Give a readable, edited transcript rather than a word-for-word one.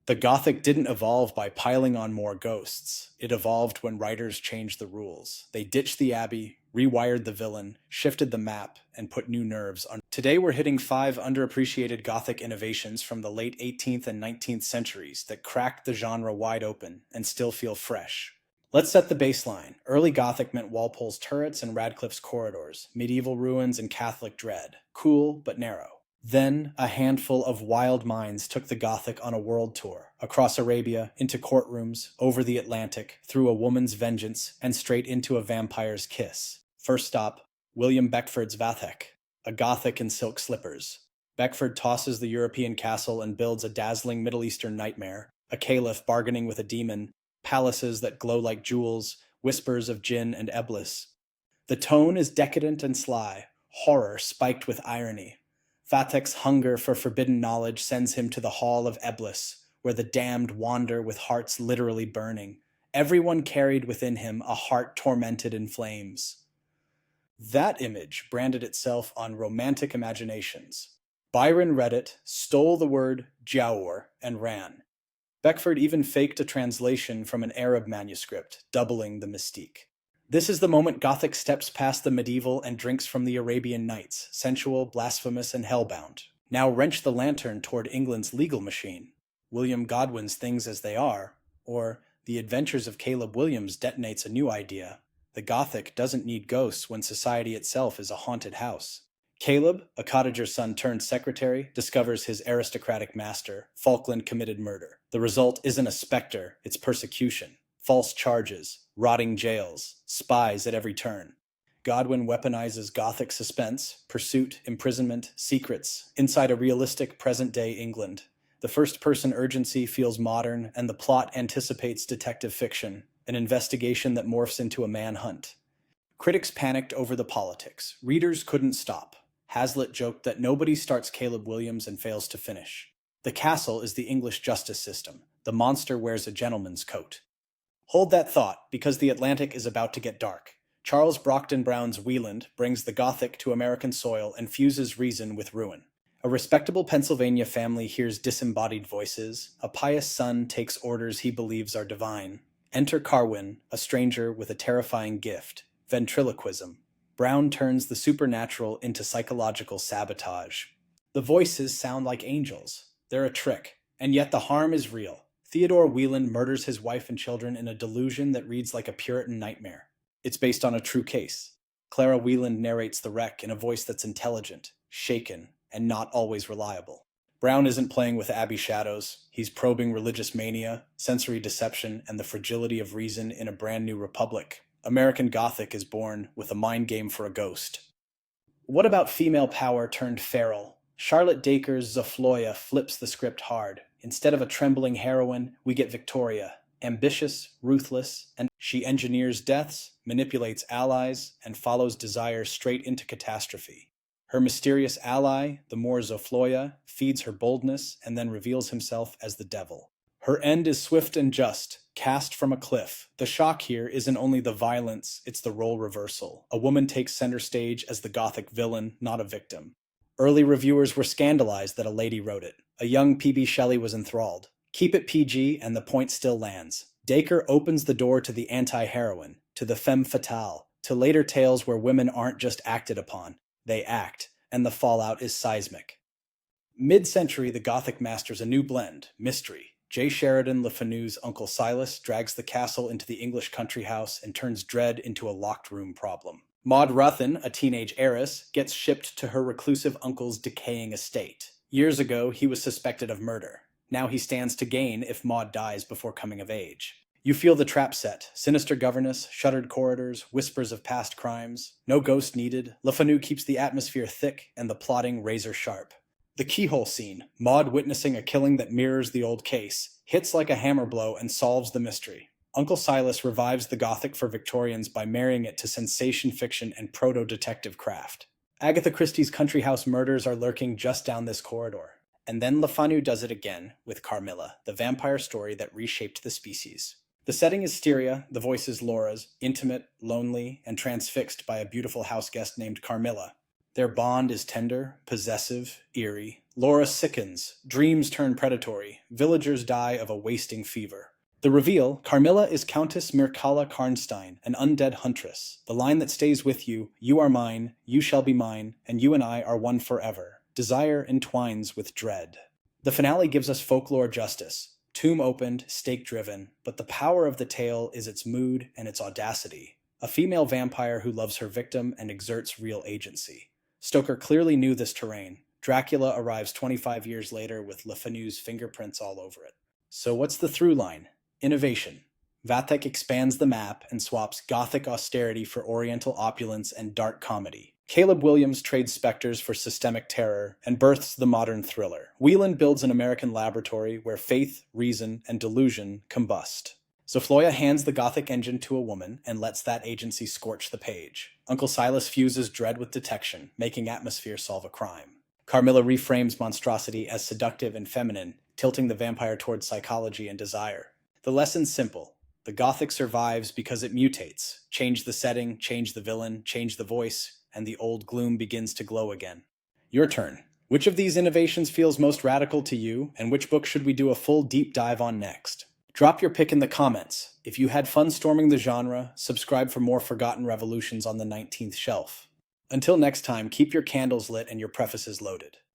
The Gothic didn't evolve by piling on more ghosts. It evolved when writers changed the rules. They ditched the abbey, rewired the villain, shifted the map, and put new nerves on. Today we're hitting 5 underappreciated Gothic innovations from the late 18th and 19th centuries that cracked the genre wide open and still feel fresh. Let's set the baseline. Early Gothic meant Walpole's turrets and Radcliffe's corridors, medieval ruins and Catholic dread. Cool, but narrow. Then, a handful of wild minds took the Gothic on a world tour, across Arabia, into courtrooms, over the Atlantic, through a woman's vengeance, and straight into a vampire's kiss. First stop, William Beckford's Vathek, a Gothic in silk slippers. Beckford tosses the European castle and builds a dazzling Middle Eastern nightmare, a caliph bargaining with a demon, palaces that glow like jewels, whispers of jinn and eblis. The tone is decadent and sly, horror spiked with irony. Vathek's hunger for forbidden knowledge sends him to the Hall of Eblis, where the damned wander with hearts literally burning. Everyone carried within him a heart tormented in flames. That image branded itself on romantic imaginations. Byron read it, stole the word Giaour, and ran. Beckford even faked a translation from an Arab manuscript, doubling the mystique. This is the moment Gothic steps past the medieval and drinks from the Arabian Nights, sensual, blasphemous, and hellbound. Now wrench the lantern toward England's legal machine. William Godwin's Things as They Are, or The Adventures of Caleb Williams detonates a new idea. The Gothic doesn't need ghosts when society itself is a haunted house. Caleb, a cottager's son turned secretary, discovers his aristocratic master, Falkland, committed murder. The result isn't a specter, it's persecution. False charges, rotting jails, spies at every turn. Godwin weaponizes Gothic suspense, pursuit, imprisonment, secrets, inside a realistic present-day England. The first-person urgency feels modern, and the plot anticipates detective fiction, an investigation that morphs into a manhunt. Critics panicked over the politics. Readers couldn't stop. Hazlitt joked that nobody starts Caleb Williams and fails to finish. The castle is the English justice system. The monster wears a gentleman's coat. Hold that thought, because the Atlantic is about to get dark. Charles Brockden Brown's Wieland brings the Gothic to American soil and fuses reason with ruin. A respectable Pennsylvania family hears disembodied voices. A pious son takes orders he believes are divine. Enter Carwin, a stranger with a terrifying gift, ventriloquism. Brown turns the supernatural into psychological sabotage. The voices sound like angels. They're a trick, and yet the harm is real. Theodore Wieland murders his wife and children in a delusion that reads like a Puritan nightmare. It's based on a true case. Clara Wieland narrates the wreck in a voice that's intelligent, shaken, and not always reliable. Brown isn't playing with abbey shadows. He's probing religious mania, sensory deception, and the fragility of reason in a brand new republic. American Gothic is born with a mind game for a ghost. What about female power turned feral? Charlotte Dacre's Zofloya flips the script hard. Instead of a trembling heroine, we get Victoria, ambitious, ruthless, and she engineers deaths, manipulates allies, and follows desire straight into catastrophe. Her mysterious ally, the Moor Zofloya, feeds her boldness and then reveals himself as the devil. Her end is swift and just, cast from a cliff. The shock here isn't only the violence, it's the role reversal. A woman takes center stage as the Gothic villain, not a victim. Early reviewers were scandalized that a lady wrote it. A young P.B. Shelley was enthralled. Keep it PG and the point still lands. Dacre opens the door to the anti-heroine, to the femme fatale, to later tales where women aren't just acted upon, they act, and the fallout is seismic. Mid-century, the Gothic masters a new blend, mystery. J. Sheridan Le Fanu's Uncle Silas drags the castle into the English country house and turns dread into a locked room problem. Maud Ruthin, a teenage heiress, gets shipped to her reclusive uncle's decaying estate. Years ago, he was suspected of murder. Now he stands to gain if Maud dies before coming of age. You feel the trap set, sinister governess, shuttered corridors, whispers of past crimes. No ghost needed. Le Fanu keeps the atmosphere thick and the plotting razor sharp. The keyhole scene, Maud witnessing a killing that mirrors the old case, hits like a hammer blow and solves the mystery. Uncle Silas revives the Gothic for Victorians by marrying it to sensation fiction and proto-detective craft. Agatha Christie's country house murders are lurking just down this corridor. And then Le Fanu does it again with Carmilla, the vampire story that reshaped the species. The setting is Styria, the voice is Laura's, intimate, lonely, and transfixed by a beautiful house guest named Carmilla. Their bond is tender, possessive, eerie. Laura sickens, dreams turn predatory, villagers die of a wasting fever. The reveal, Carmilla is Countess Mircalla Karnstein, an undead huntress. The line that stays with you, you are mine, you shall be mine, and you and I are one forever. Desire entwines with dread. The finale gives us folklore justice. Tomb opened, stake driven, but the power of the tale is its mood and its audacity. A female vampire who loves her victim and exerts real agency. Stoker clearly knew this terrain. Dracula arrives 25 years later with Le Fanu's fingerprints all over it. So what's the through line? Innovation. Vathek expands the map and swaps Gothic austerity for Oriental opulence and dark comedy. Caleb Williams trades specters for systemic terror and births the modern thriller. Wieland builds an American laboratory where faith, reason, and delusion combust. Zofloya hands the Gothic engine to a woman and lets that agency scorch the page. Uncle Silas fuses dread with detection, making atmosphere solve a crime. Carmilla reframes monstrosity as seductive and feminine, tilting the vampire towards psychology and desire. The lesson's simple. The Gothic survives because it mutates. Change the setting, change the villain, change the voice, and the old gloom begins to glow again. Your turn. Which of these innovations feels most radical to you, and which book should we do a full deep dive on next? Drop your pick in the comments. If you had fun storming the genre, subscribe for more forgotten revolutions on the 19th shelf. Until next time, keep your candles lit and your prefaces loaded.